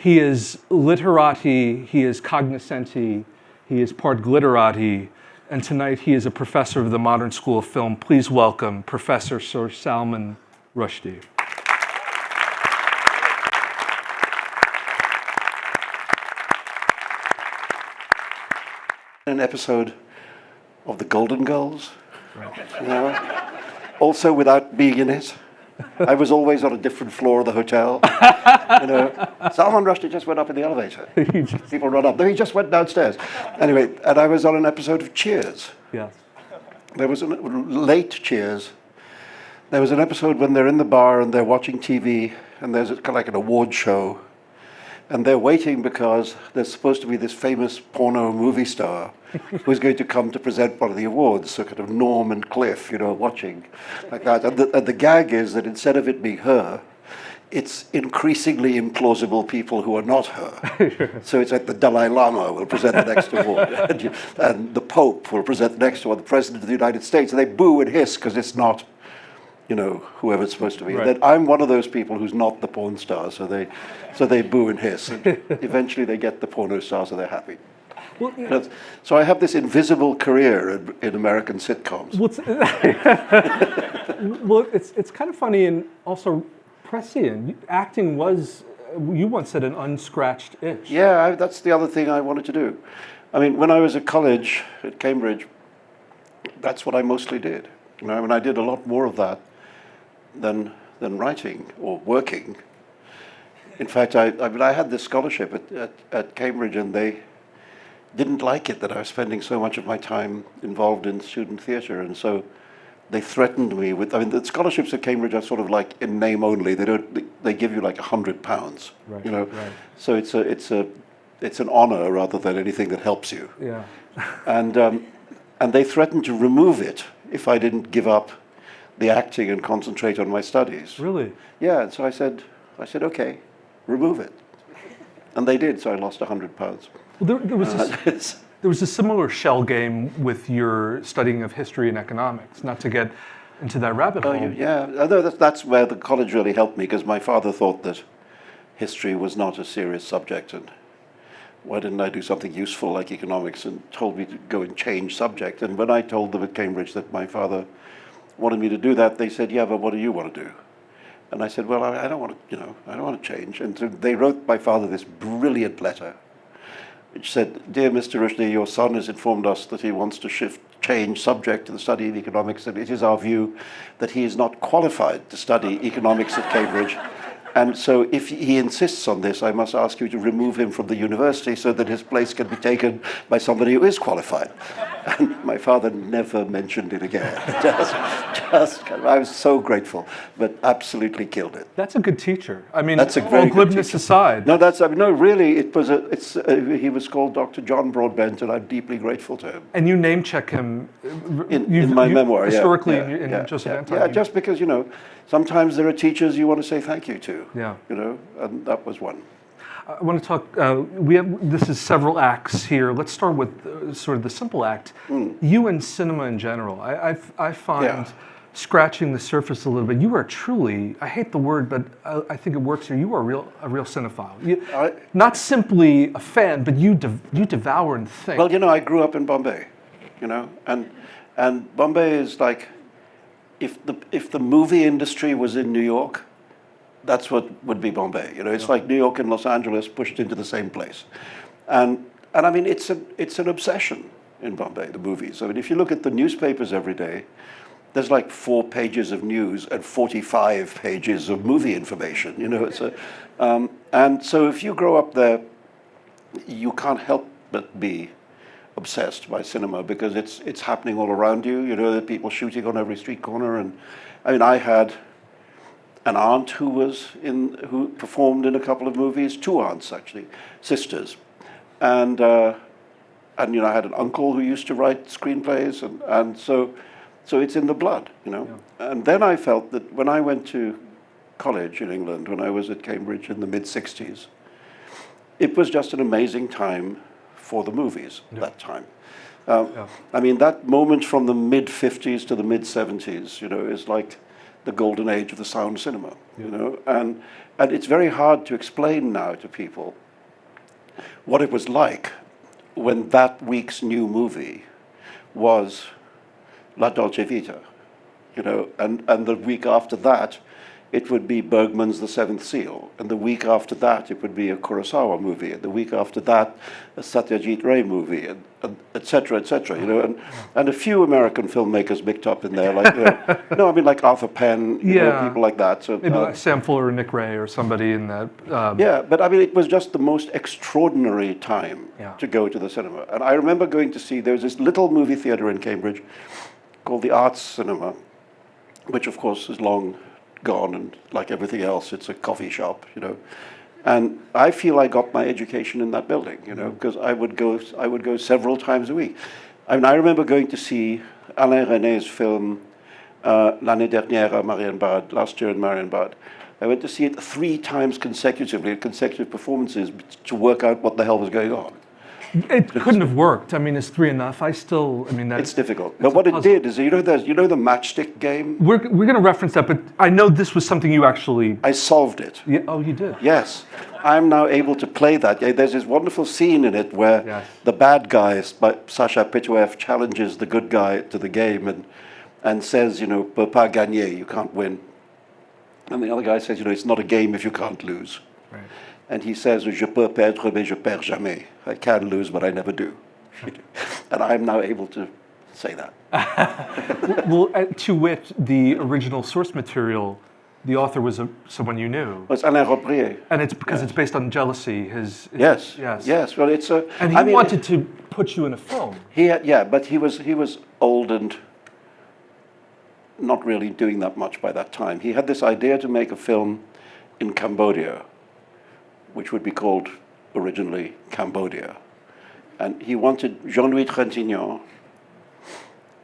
He is literati, he is cognoscenti, he is part glitterati, and tonight he is a professor of the Modern School of Film. Please welcome Professor Sir Salman Rushdie. An episode of The Golden Girls, you know, also without being in it. I was always on a different floor of the hotel. You know, Salman Rushdie just went up in the elevator. People run up. No, he just went downstairs. Anyway, and I was on an episode of Cheers. Yes. There was a late Cheers. There was an episode when they're in the bar and they're watching TV, and there's kind of like an award show, and they're waiting because there's supposed to be this famous porno movie star who's going to come to present one of the awards. So kind of Norm and Cliff, you know, watching like that. And the gag is that instead of it being her, it's increasingly implausible people who are not her. So it's like the Dalai Lama will present the next award, and the Pope will present the next one, the President of the United States, and they boo and hiss because it's not, you know, whoever it's supposed to be. Right. Then I'm one of those people who's not the porn star, so they boo and hiss. And eventually they get the porno star, so they're happy. Well, yeah. So I have this invisible career in American sitcoms. Well, it's kind of funny and also prescient. Acting was, you once said, an unscratched itch. Yeah, that's the other thing I wanted to do. I mean, when I was at college at Cambridge, that's what I mostly did. You know, I mean, I did a lot more of that than writing or working. In fact, I had this scholarship at Cambridge, and they didn't like it that I was spending so much of my time involved in student theatre, and so they threatened me with. I mean, the scholarships at Cambridge are sort of like in name only. They give you like £100, right, you know. Right. So it's an honour rather than anything that helps you. Yeah. And they threatened to remove it if I didn't give up the acting and concentrate on my studies. Really? Yeah. And so I said, okay, remove it, and they did. So I lost £100. Well, there was a similar shell game with your studying of history and economics, not to get into that rabbit hole. Yeah, although that's where the college really helped me, because my father thought that history was not a serious subject, and why didn't I do something useful like economics, and told me to go and change subject. And when I told them at Cambridge that my father wanted me to do that, they said, yeah, but what do you want to do? And I said, well, I don't want to, I don't want to change. And so they wrote my father this brilliant letter, which said, dear Mr. Rushdie, your son has informed us that he wants to change subject to the study of economics, and it is our view that he is not qualified to study economics at Cambridge. And so if he insists on this, I must ask you to remove him from the university so that his place can be taken by somebody who is qualified. And my father never mentioned it again. I was so grateful, but absolutely killed it. That's a good teacher. I mean, that's a all very glibness aside. No, really, he was called Dr. John Broadbent, and I'm deeply grateful to him. And you name check him in my memoir, historically in Joseph Anton. Yeah, just because, sometimes there are teachers you want to say thank you to. Yeah. And that was one. I want to talk, this is several acts here. Let's start with sort of the simple act. You and cinema in general, I find, scratching the surface a little bit, you are truly, I hate the word, but I think it works here, you are a real cinephile. Not simply a fan, but you devour and think. Well, I grew up in Bombay, and Bombay is like, if the movie industry was in New York, that's what would be Bombay. It's like New York and Los Angeles pushed into the same place, and I mean it's an obsession in Bombay, the movies. I mean, if you look at the newspapers every day, there's like 4 pages of news and 45 pages of movie information. And so if you grow up there, you can't help but be obsessed by cinema, because it's happening all around you. There are people shooting on every street corner, and I mean, I had an aunt who performed in a couple of movies, 2 aunts actually, sisters, and I had an uncle who used to write screenplays, and so it's in the blood, Yeah. And then I felt that when I went to college in England, when I was at Cambridge in the mid-60s, it was just an amazing time for the movies, that time. I mean, that moment from the mid-50s to the mid-70s, is like the golden age of the sound cinema, you know, and it's very hard to explain now to people what it was like when that week's new movie was La Dolce Vita, you know, and the week after that, it would be Bergman's The Seventh Seal, and the week after that, it would be a Kurosawa movie, and the week after that, a Satyajit Ray movie, and et cetera, you know, and a few American filmmakers mixed up in there, like, no, I mean, like Arthur Penn, you know, people like that. So maybe like Sam Fuller or Nick Ray or somebody in that. Yeah, but I mean, it was just the most extraordinary time to go to the cinema. And I remember going to see, there was this little movie theater in Cambridge called the Arts Cinema, which of course is long gone, and like everything else, it's a coffee shop, you know. And I feel I got my education in that building, you know, because I would go several times a week. I mean, I remember going to see Alain René's film L'année dernière à Marienbad, last year in Marienbad. I went to see it 3 times consecutively, consecutive performances, to work out what the hell was going on. It couldn't have worked. I mean, is 3 enough? It's difficult. But what it did is, you know the matchstick game? We're going to reference that, but I know this was something you actually... I solved it. Yeah, oh, you did? Yes. I'm now able to play that. There's this wonderful scene in it where the bad guy, Sacha Pitouev, challenges the good guy to the game and says, you know, peut pas gagner, you can't win. And the other guy says, you know, it's not a game if you can't lose. Right. And he says, je peux perdre, mais je perds jamais. I can lose, but I never do. And I'm now able to say that. Well, to wit, the original source material, the author was someone you knew. It's Alain Robrier. And it's because it's based on jealousy. Yes. Well, it's a. And he wanted to put you in a film. But he was old and not really doing that much by that time. He had this idea to make a film in Cambodia, which would be called originally Cambodia. And he wanted Jean-Louis Trintignant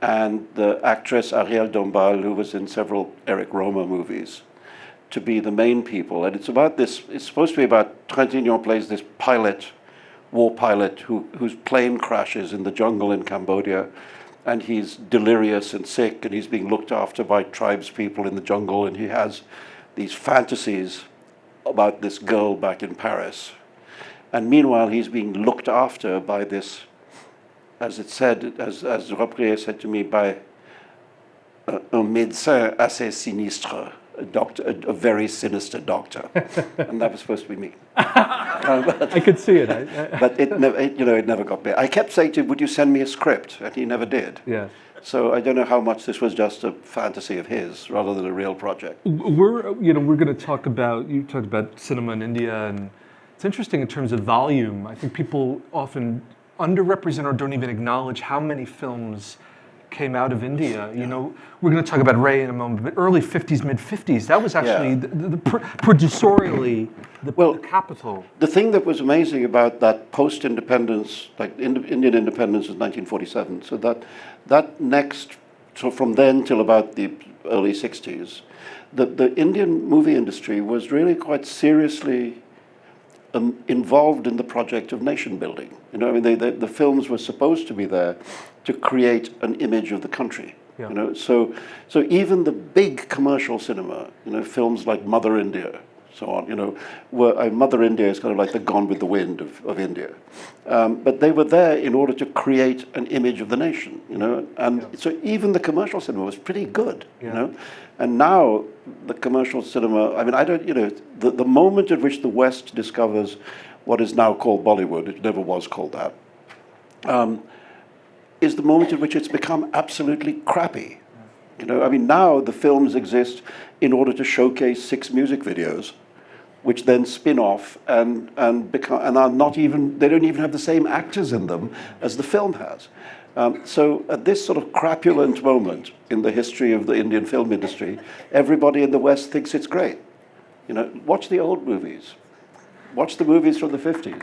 and the actress Ariel Dombal, who was in several Eric Romer movies, to be the main people. And it's supposed to be about Trintignant plays this war pilot whose plane crashes in the jungle in Cambodia, and he's delirious and sick, and he's being looked after by tribes people in the jungle, and he has these fantasies about this girl back in Paris. And meanwhile, he's being looked after by this, as Robrier said to me, by un médecin assez sinistre, a doctor, a very sinister doctor. And that was supposed to be me. I could see it. But it never got me. I kept saying to him, would you send me a script? And he never did. Yeah. So I don't know how much this was just a fantasy of his rather than a real project. We're going to talk about, you talked about cinema in India, and it's interesting in terms of volume. I think people often underrepresent or don't even acknowledge how many films came out of India. You know, we're going to talk about Ray in a moment, but early 50s, mid 50s, that was actually the producerially the capital. The thing that was amazing about that post-independence, like Indian independence was 1947, so so from then till about the early 60s, the Indian movie industry was really quite seriously involved in the project of nation building. You know, I mean, the films were supposed to be there to create an image of the country. Yeah. You know, so even the big commercial cinema, you know, films like Mother India, so on, you know, Mother India is kind of like the Gone with the Wind of India, but they were there in order to create an image of the nation. You know, and so even the commercial cinema was pretty good. You know, and now the commercial cinema, I mean, the moment at which the West discovers what is now called Bollywood, it never was called that, is the moment in which it's become absolutely crappy. You know, I mean, now the films exist in order to showcase 6 music videos, which then spin off and are not even, they don't even have the same actors in them as the film has. So at this sort of crapulent moment in the history of the Indian film industry, everybody in the West thinks it's great. You know, watch the old movies. Watch the movies from the 50s.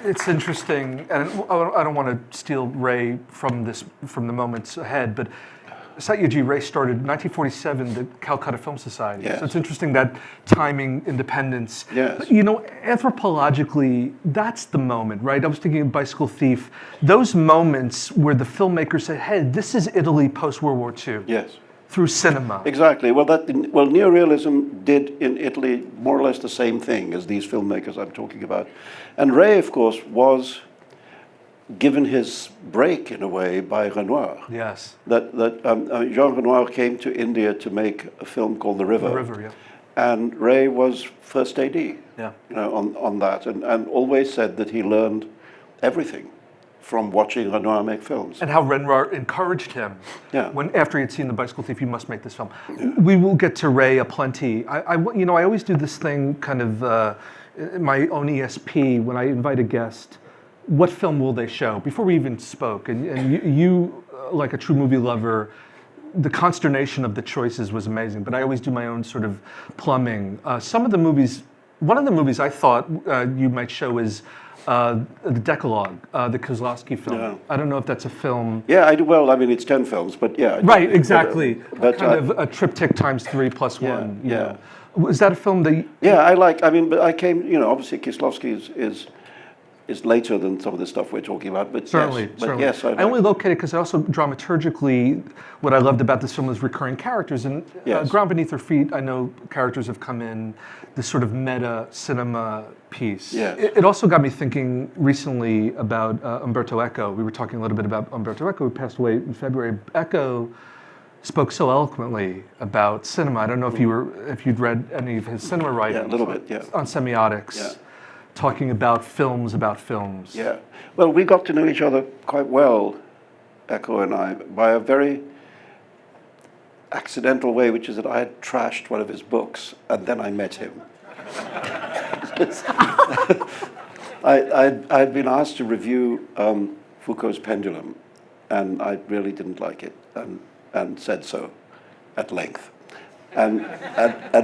It's interesting, and I don't want to steal Ray from the moments ahead, but Satyajit Ray started in 1947 the Calcutta Film Society. Yes. So it's interesting that timing, independence. Yes. You know, anthropologically, that's the moment, right? I was thinking of Bicycle Thief. Those moments where the filmmaker said, hey, this is Italy post-World War II. Yes. through cinema. Exactly. Well, neorealism did in Italy more or less the same thing as these filmmakers I'm talking about. And Ray, of course, was given his break in a way by Renoir. Yes. Jean Renoir came to India to make a film called The River. The River, yeah. And Ray was first AD, Yeah. on that, and always said that he learned everything from watching Renoir make films. And how Renoir encouraged him. Yeah. When after he had seen The Bicycle Thief, you must make this film. Yeah. We will get to Ray aplenty. I always do this thing, kind of my own ESP when I invite a guest. What film will they show before we even spoke? And you, like a true movie lover, the consternation of the choices was amazing. But I always do my own sort of plumbing. Some of the movies, one of the movies I thought you might show is the Decalogue, the Kozlowski film. Yeah. I don't know if that's a film. Yeah, I do. Well, I mean, it's 10 films, but yeah. Right, exactly. But kind of a triptych times 3 plus 1. Yeah. Was that a film that? Yeah, I like. I mean, but I came. Obviously, Kieslowski is later than some of the stuff we're talking about, but certainly. Yes, I only located because I also dramaturgically, what I loved about this film was recurring characters, and Ground Beneath Her Feet, I know characters have come in, this sort of meta cinema piece. Yes. It also got me thinking recently about Umberto Eco. We were talking a little bit about Umberto Eco, who passed away in February. Eco spoke so eloquently about cinema. I don't know if you'd read any of his cinema writings. Yeah, a little bit, yeah. On semiotics. Yeah. Talking about films. Yeah. Well, we got to know each other quite well, Eco and I, by a very accidental way, which is that I had trashed one of his books, and then I met him. I'd been asked to review Foucault's Pendulum, and I really didn't like it, and said so at length. And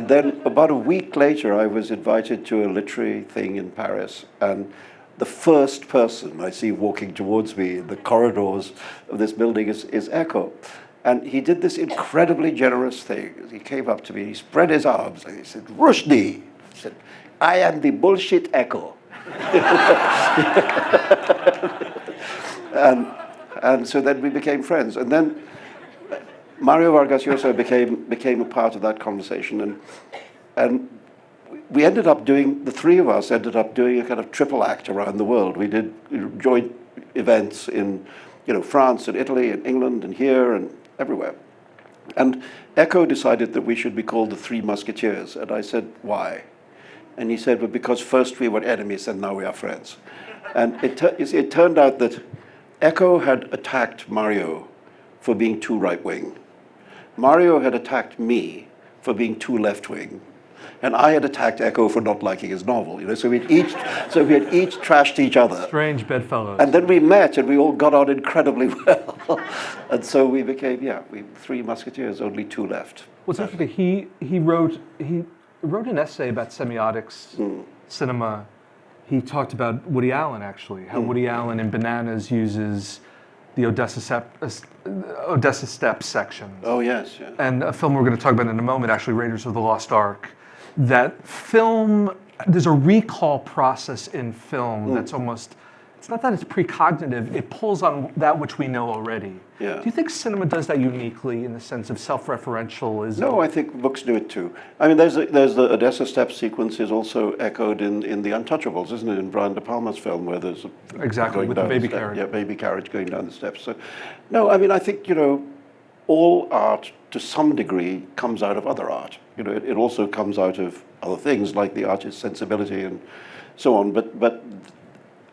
then about a week later, I was invited to a literary thing in Paris, and the first person I see walking towards me in the corridors of this building is Eco. And he did this incredibly generous thing. He came up to me, he spread his arms, and he said, "Rushdie," he said, "I am the bullshit Eco." and so then we became friends. And then Mario Vargas Llosa became a part of that conversation, and we ended up doing, the three of us ended up doing a kind of triple act around the world. We did joint events in France and Italy and England and here and everywhere. And Eco decided that we should be called the Three Musketeers, and I said, why? And he said, well, because first we were enemies and now we are friends. And it turned out that Eco had attacked Mario for being too right-wing. Mario had attacked me for being too left-wing, and I had attacked Eco for not liking his novel. So we had each trashed each other. Strange bedfellows. And then we met, and we all got on incredibly well. And so we became, we Three Musketeers, only two left. What's interesting, he wrote an essay about semiotics, cinema. He talked about Woody Allen, actually, how Woody Allen in Bananas uses the Odessa Steps section. Oh, yes. Yeah. And a film we're going to talk about in a moment, actually, Raiders of the Lost Ark. That film, there's a recall process in film that's almost, it's not that it's precognitive, it pulls on that which we know already. Yeah. Do you think cinema does that uniquely in the sense of self-referentialism? No, I think books do it too. I mean, there's the Odessa Steps sequence is also echoed in The Untouchables, isn't it? In Brian De Palma's film, where there's exactly with the baby carriage. Yeah, baby carriage going down the steps. So, no, I mean, I think all art to some degree comes out of other art. It also comes out of other things like the artist's sensibility and so on. But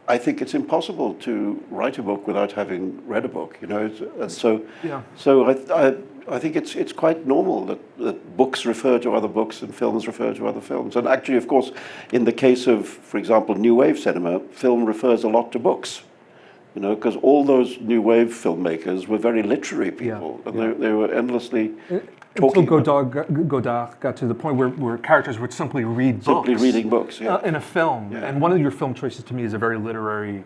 I think it's impossible to write a book without having read a book. So I think it's quite normal that books refer to other books and films refer to other films. And actually, of course, in the case of, for example, New Wave cinema, film refers a lot to books. Because all those New Wave filmmakers were very literary people, and they were endlessly talking. Until Godard got to the point where characters would simply read books. Simply reading books, in a film. Yeah. And one of your film choices to me is a very literary,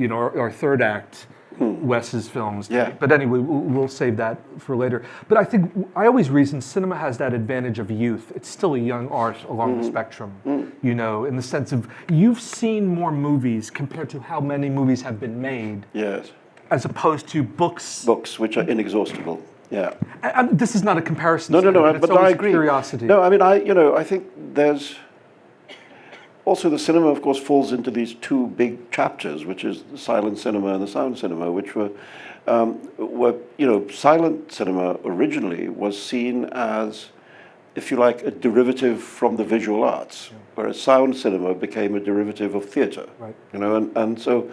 our third act, Wes's films. Yeah. But anyway, we'll save that for later. But I think, I always reason cinema has that advantage of youth. It's still a young art along the spectrum, in the sense of you've seen more movies compared to how many movies have been made. Yes. As opposed to books. Books, which are inexhaustible. Yeah. This is not a comparison. No, but it's but I always agree. Curiosity. No, I mean, I think there's also the cinema, of course, falls into these two big chapters, which is the silent cinema and the sound cinema, which were silent cinema originally was seen as, if you like, a derivative from the visual arts, whereas sound cinema became a derivative of theatre. Right. And so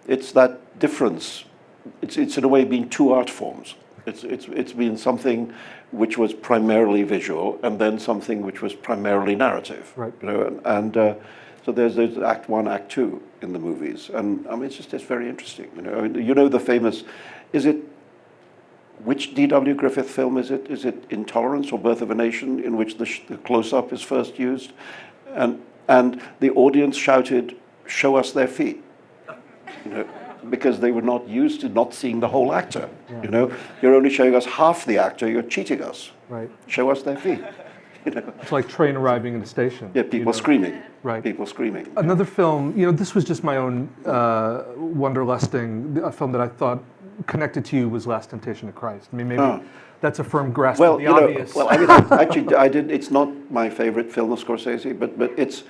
it's that difference. It's in a way been two art forms. It's been something which was primarily visual, and then something which was primarily narrative. Right. So there's Act One, Act Two in the movies, and I mean it's very interesting. The famous, which D.W. Griffith film is it? Is it Intolerance or Birth of a Nation, in which the close-up is first used, and the audience shouted, "Show us their feet," because they were not used to not seeing the whole actor. Yeah. You're only showing us half the actor. You're cheating us. Right. Show us their feet. It's like train arriving in a station. Yeah, people screaming. Right. People screaming. Another film, this was just my own wanderlusting. A film that I thought connected to you was Last Temptation of Christ. I mean, maybe that's a firm grasp of the obvious. Well, I mean, actually, I did. It's not my favorite film of Scorsese, but it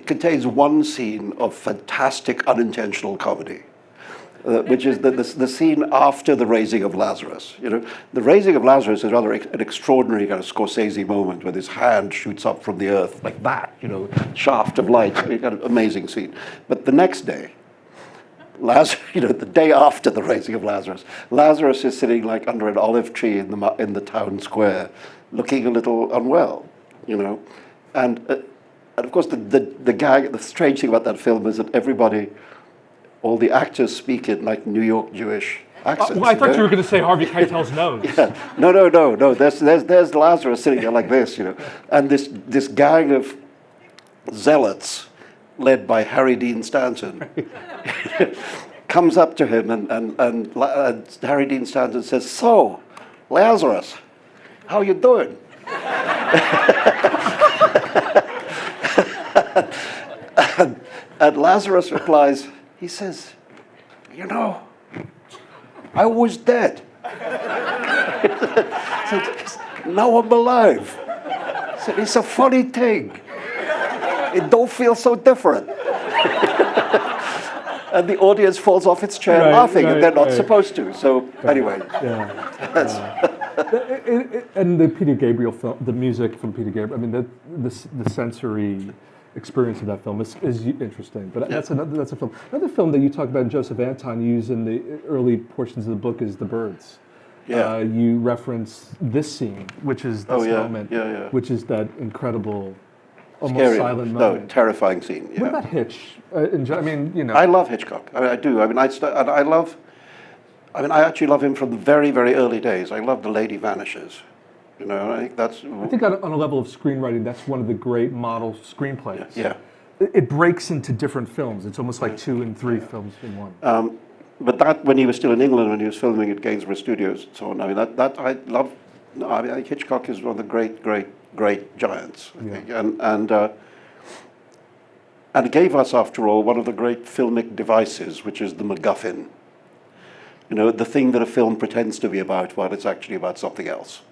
contains one scene of fantastic unintentional comedy. Which is the scene after the raising of Lazarus. The raising of Lazarus is rather an extraordinary kind of Scorsese moment, where his hand shoots up from the earth like that, shaft of light, kind of amazing scene. But the next day, the day after the raising of Lazarus, Lazarus is sitting like under an olive tree in the town square, looking a little unwell, and of course the strange thing about that film is that all the actors speak in like New York Jewish accents. Well, I thought you were going to say Harvey Keitel's nose. Yeah. No. There's Lazarus sitting there like this, and this gang of zealots, led by Harry Dean Stanton, comes up to him, and Harry Dean Stanton says, "So, Lazarus, how you doing?" and Lazarus replies. He says, I was dead. Now I'm alive. So it's a funny thing. It don't feel so different. And the audience falls off its chair laughing, and they're not supposed to. So anyway. And the Peter Gabriel film, the music from Peter Gabriel, I mean, the sensory experience of that film is interesting, but that's a film. Another film that you talk about, Joseph Anton, used in the early portions of the book is The Birds. Yeah. You reference this scene, which is this moment, which is that incredible, almost scary, silent moment. No, terrifying scene. Yeah. What about Hitch? I love Hitchcock. I mean, I do. I mean, I actually love him from the very, very early days. I love The Lady Vanishes. I think on a level of screenwriting, that's one of the great model screenplays. Yeah. It breaks into different films. It's almost like 2 and 3 films in one. But that, when he was still in England, when he was filming at Gainsborough Studios and so on, I mean, that I love. I think Hitchcock is one of the great giants, I think. And it gave us, after all, one of the great filmic devices, which is the MacGuffin. The thing that a film pretends to be about while it's actually about something else.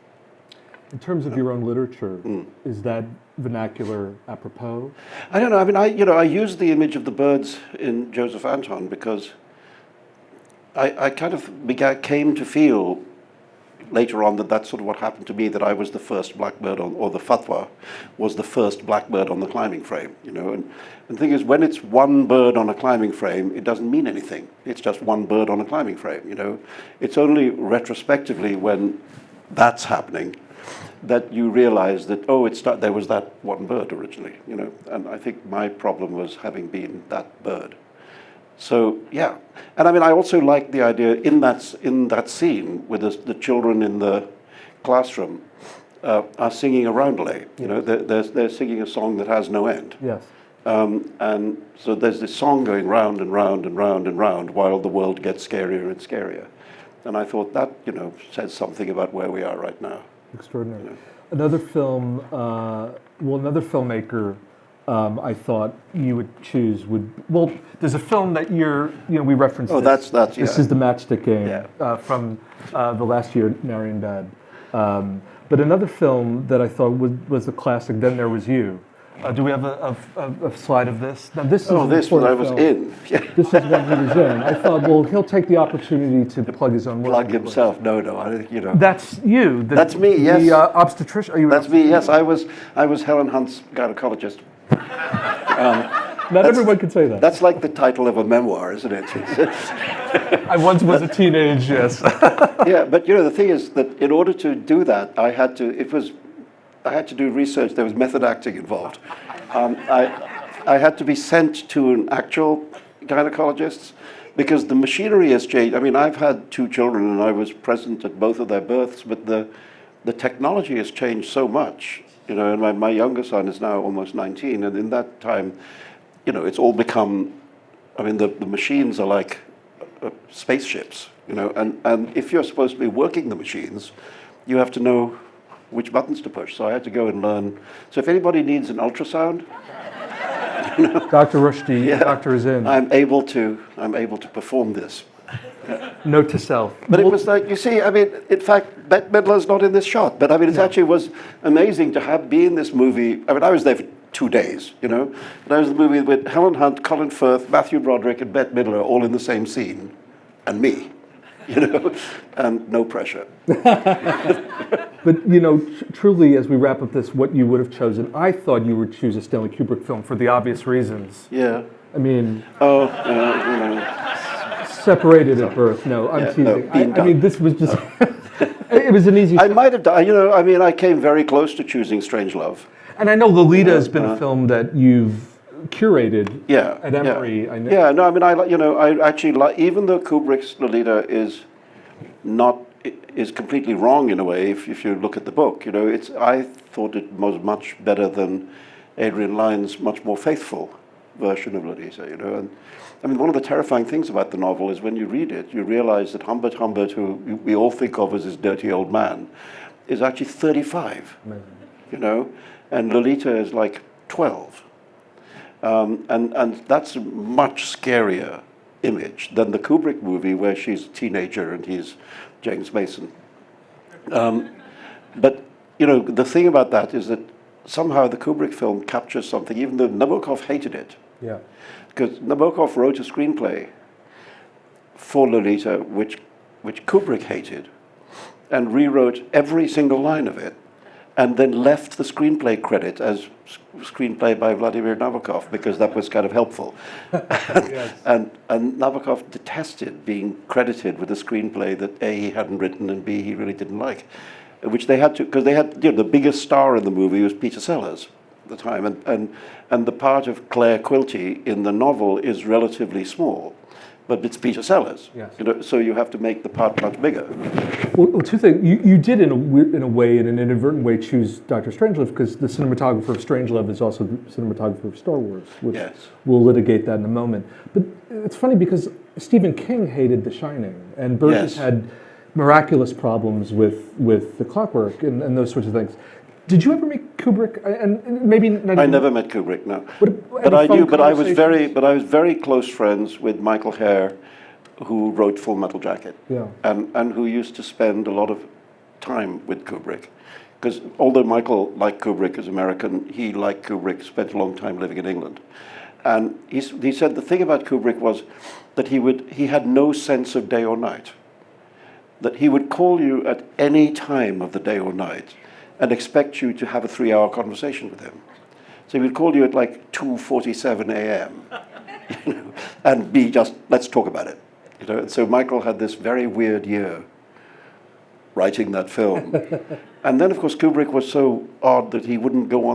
In terms of your own literature, is that vernacular apropos? I don't know. I mean, I use the image of the birds in Joseph Anton because I kind of came to feel later on that that's sort of what happened to me, that I was the first blackbird or the fatwa was the first blackbird on the climbing frame, And the thing is, when it's one bird on a climbing frame, it doesn't mean anything. It's just one bird on a climbing frame, It's only retrospectively when that's happening that you realize that, there was that one bird originally, And I think my problem was having been that bird. So, yeah. And I mean, I also like the idea in that scene with the children in the classroom are singing a roundelay. They're singing a song that has no end. Yes. And so there's this song going round and round and round and round while the world gets scarier and scarier. And I thought that, says something about where we are right now. Extraordinary. Another film, another filmmaker I thought you would choose would, well, there's a film that we referenced. Oh, this. that's This is the Matchstick Game Yeah. from the last year, Marion Bad. But another film that I thought was a classic, Then There Was You. Do we have a slide of this? Now, this is this one I was in. Yeah. This is what he was in. I thought, well, he'll take the opportunity to plug his own work. Plug himself. No, I. That's you. That's me, yes. The obstetrician. Are you? That's me, yes. I was Helen Hunt's gynecologist. Not everyone can say that. That's like the title of a memoir, isn't it? I once was a teenage, yes. Yeah, but the thing is that in order to do that, I had to do research. There was method acting involved. I had to be sent to an actual gynecologist because the machinery has changed. I mean, I've had 2 children and I was present at both of their births, but the technology has changed so much. And my younger son is now almost 19, and in that time, it's all become, I mean, the machines are like spaceships, and if you're supposed to be working the machines, you have to know which buttons to push. So I had to go and learn. So if anybody needs an ultrasound, Dr. Rushdie, doctor is in. I'm able to perform this. Note to self. But it was like, you see, I mean, in fact, Bette Midler's not in this shot, but I mean, it actually was amazing to be in this movie. I mean, I was there for 2 days, But I was in the movie with Helen Hunt, Colin Firth, Matthew Broderick, and Bette Midler all in the same scene, and me, and no pressure. But, truly, as we wrap up this, what you would have chosen, I thought you would choose a Stanley Kubrick film for the obvious reasons. Yeah. I mean... Oh, Separated at birth. No, I'm teasing. I mean, this was just... it was an easy... I might have done... I mean, I came very close to choosing Strangelove. And I know Lolita has been a film that you've curated at Emory. Yeah. I know. Yeah, no, I mean, I actually like... Even though Kubrick's Lolita is completely wrong in a way, if you look at the book, I thought it was much better than Adrian Lyne's much more faithful version of Lolita, and I mean, one of the terrifying things about the novel is when you read it, you realize that Humbert, who we all think of as this dirty old man, is actually 35, and Lolita is like 12. And that's a much scarier image than the Kubrick movie where she's a teenager and he's James Mason. But, the thing about that is that somehow the Kubrick film captures something, even though Nabokov hated it. Yeah. Because Nabokov wrote a screenplay for Lolita, which Kubrick hated, and rewrote every single line of it, and then left the screenplay credit as screenplay by Vladimir Nabokov, because that was kind of helpful. Yes. And Nabokov detested being credited with a screenplay that A, he hadn't written, and B, he really didn't like, which they had to, because they had, the biggest star in the movie was Peter Sellers at the time, and the part of Claire Quilty in the novel is relatively small, but it's Peter Sellers. Yes. So you have to make the part much bigger. Well, 2 things. You did, in an inadvertent way, choose Dr. Strangelove, because the cinematographer of Strangelove is also the cinematographer of Star Wars, which we'll litigate that in a moment. But it's funny because Stephen King hated The Shining, and Burgess had miraculous problems with The Clockwork and those sorts of things. Did you ever meet Kubrick? And maybe not I never met Kubrick, no. But I knew. But I was very close friends with Michael Hare, who wrote Full Metal Jacket, and who used to spend a lot of time with Kubrick, because although Michael liked Kubrick as American, he liked Kubrick, spent a long time living in England, and he said the thing about Kubrick was that he had no sense of day or night, that he would call you at any time of the day or night and expect you to have a 3-hour conversation with him. So he would call you at like 2:47 a.m. And be just, let's talk about it. And so Michael had this very weird year writing that film. And then of course Kubrick was so odd that he wouldn't go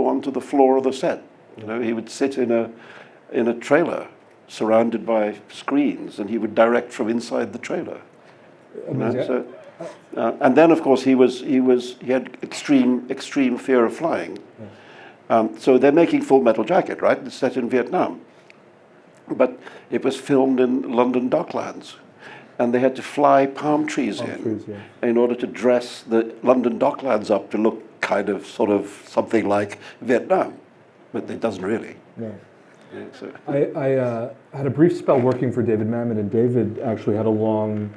onto the floor of the set. He would sit in a trailer surrounded by screens, and he would direct from inside the trailer. And then, of course, he had extreme fear of flying. So they're making Full Metal Jacket, right? It's set in Vietnam, but it was filmed in London Docklands, and they had to fly palm trees in order to dress the London Docklands up to look sort of something like Vietnam. but it doesn't really. No. Yeah, so. I had a brief spell working for David Mamet, and David actually had a long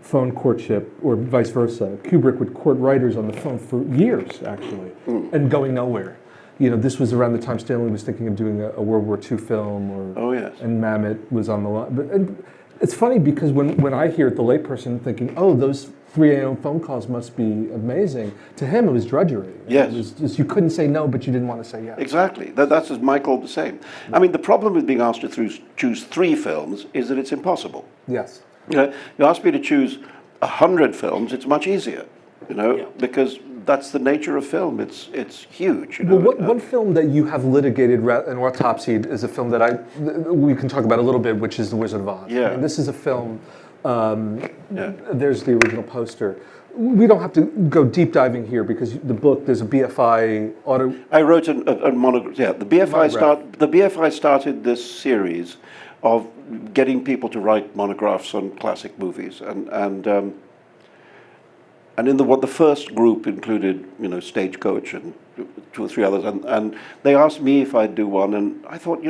phone courtship, or vice versa. Kubrick would court writers on the phone for years, actually, and going nowhere. This was around the time Stanley was thinking of doing a World War II film, and Mamet was on the line. And it's funny because when I hear it, the layperson thinking, oh, those 3 a.m. phone calls must be amazing. To him, it was drudgery. Yes. It was just, you couldn't say no, but you didn't want to say yes. Exactly. That's as Michael was saying. I mean, the problem with being asked to choose 3 films is that it's impossible. Yes. You ask me to choose 100 films, it's much easier, because that's the nature of film. It's huge. Well, one film that you have litigated and autopsied is a film that we can talk about a little bit, which is The Wizard of Oz. Yeah. And this is a film. There's the original poster. We don't have to go deep diving here because the book, there's a BFI auto. I wrote a monograph. Yeah, the BFI started this series of getting people to write monographs on classic movies, and in the first group included Stagecoach and 2 or 3 others, and they asked me if I'd do one, and I thought,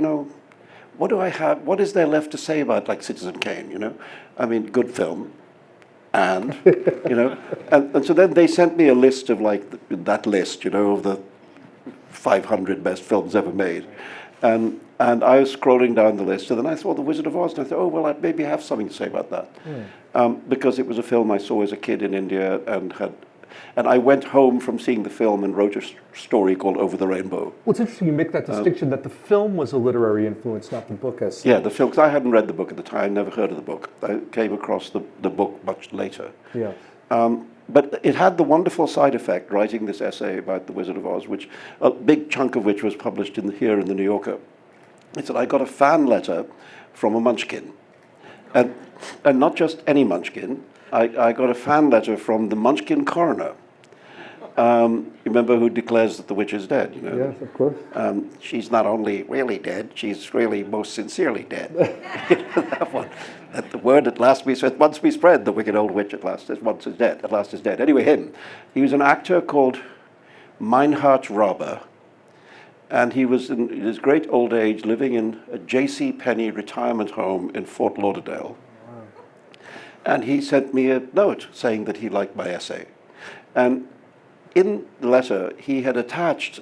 what do I have? What is there left to say about like Citizen Kane? I mean, good film, and and so then they sent me a list of that list, of the 500 best films ever made, and I was scrolling down the list, and then I saw The Wizard of Oz, and I thought, oh well, I maybe have something to say about that, because it was a film I saw as a kid in India, and I went home from seeing the film and wrote a story called Over the Rainbow. Well, it's interesting you make that distinction that the film was a literary influence, not the book as such. Yeah, the film, because I hadn't read the book at the time, never heard of the book. I came across the book much later. Yeah. But it had the wonderful side effect, writing this essay about The Wizard of Oz, which a big chunk of which was published here in the New Yorker. It said I got a fan letter from a Munchkin. And not just any Munchkin. I got a fan letter from the Munchkin Corner. You remember who declares that the witch is dead? Yes, of course. She's not only really dead, she's really most sincerely dead. That one. The word at last once be spread, the wicked old witch at last is dead. Anyway, him. He was an actor called Meinhard Robber, and he was in his great old age living in a J.C. Penney retirement home in Fort Lauderdale. And he sent me a note saying that he liked my essay. And in the letter, he had attached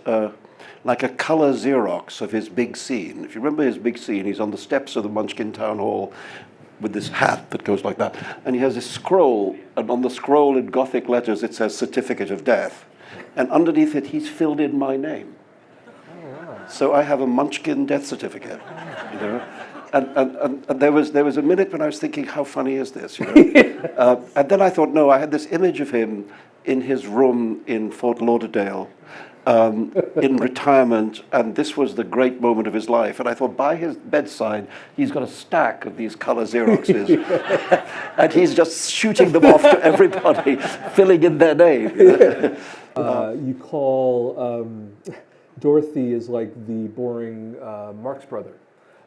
like a color Xerox of his big scene. If you remember his big scene, he's on the steps of the Munchkin Town Hall with this hat that goes like that. And he has this scroll, and on the scroll in Gothic letters, it says Certificate of Death. And underneath it, he's filled in my name. So I have a Munchkin death certificate, And there was a minute when I was thinking, how funny is this? And then I thought, no, I had this image of him in his room in Fort Lauderdale, in retirement, and this was the great moment of his life. And I thought, by his bedside, he's got a stack of these color Xeroxes, and he's just shooting them off to everybody, filling in their name. You call Dorothy is like the boring Marx brother.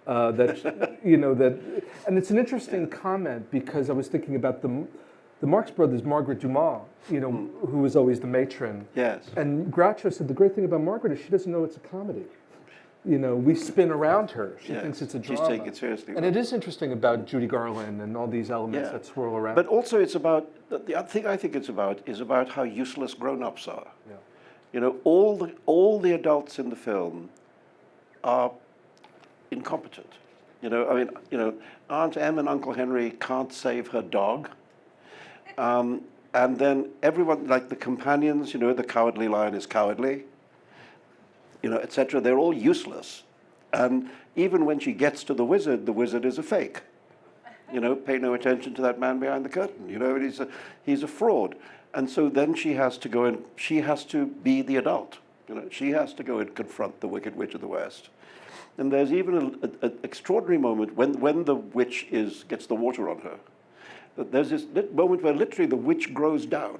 And it's an interesting comment because I was thinking about the Marx Brothers, Margaret Dumas, who was always the matron. Yes. And Groucho said the great thing about Margaret is she doesn't know it's a comedy. We spin around her. She thinks it's a drama. She's taking it seriously. And it is interesting about Judy Garland and all these elements that swirl around. But also it's about, the other thing I think it's about is about how useless grown-ups are. Yeah. All the adults in the film are incompetent. Aunt Em and Uncle Henry can't save her dog. And then everyone, like the companions, the Cowardly Lion is cowardly, etc. They're all useless. And even when she gets to the wizard is a fake. Pay no attention to that man behind the curtain. He's a fraud. And so then she has to go and she has to be the adult. She has to go and confront the Wicked Witch of the West. And there's even an extraordinary moment when the witch gets the water on her. There's this moment where literally the witch grows down.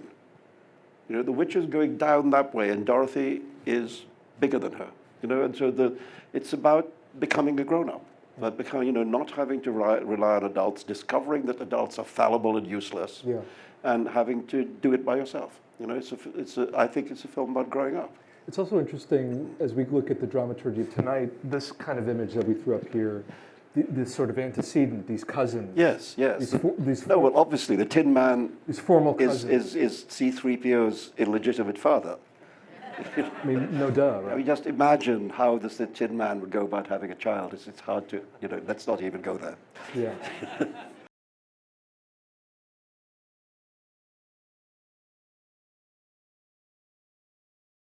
The witch is going down that way, and Dorothy is bigger than her. And so it's about becoming a grown-up, about becoming, not having to rely on adults, discovering that adults are fallible and useless, and having to do it by yourself. I think it's a film about growing up. It's also interesting as we look at the dramaturgy of tonight, this kind of image that we threw up here, this sort of antecedent, these cousins. Yes, yes. No, well, obviously, the Tin Man these formal cousins. is C-3PO's illegitimate father. I mean, no duh, I right? mean, just imagine how the Tin Man would go about having a child. It's hard to, let's not even go there. Yeah.